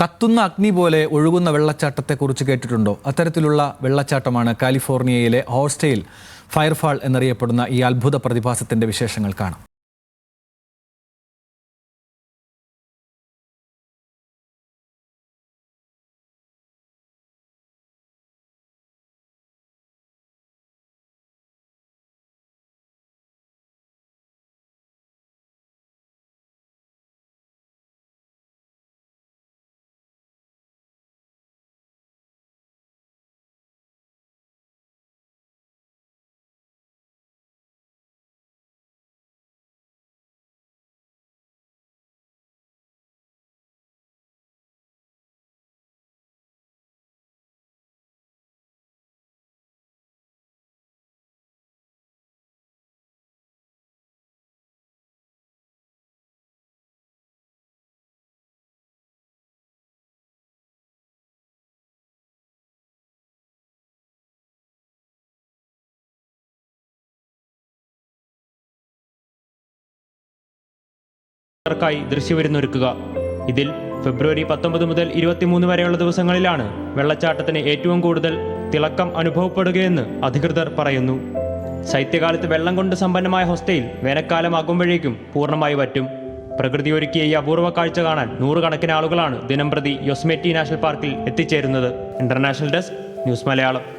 കത്തുന്ന അഗ്നി പോലെ ഒഴുകുന്ന വെള്ളച്ചാട്ടത്തെക്കുറിച്ച് കേട്ടിട്ടുണ്ടോ? അത്തരത്തിലുള്ള വെള്ളച്ചാട്ടമാണ് കാലിഫോർണിയയിലെ ഹോസ്റ്റയിൽ ഫയർഫാൾ എന്നറിയപ്പെടുന്ന ഈ അത്ഭുത പ്രതിഭാസത്തിന്റെ വിശേഷങ്ങൾ കാണാം. ായി ദൃശ്യവിരുന്നൊരുക്കുക. ഇതിൽ ഫെബ്രുവരി 19 മുതൽ 23 വരെയുള്ള ദിവസങ്ങളിലാണ് വെള്ളച്ചാട്ടത്തിന് ഏറ്റവും കൂടുതൽ തിളക്കം അനുഭവപ്പെടുകയെന്ന് അധികൃതർ പറയുന്നു. ശൈത്യകാലത്ത് വെള്ളം കൊണ്ട് സമ്പന്നമായ ഹോസ്റ്റയിൽ വേനൽക്കാലമാകുമ്പോഴേക്കും പൂർണ്ണമായി വറ്റും. പ്രകൃതി ഒരുക്കിയ ഈ അപൂർവ കാഴ്ച കാണാൻ നൂറുകണക്കിന് ആളുകളാണ് ദിനംപ്രതി യൊസ്മെറ്റി നാഷണൽ പാർക്കിൽ എത്തിച്ചേരുന്നത്. International desk, news Malayalam.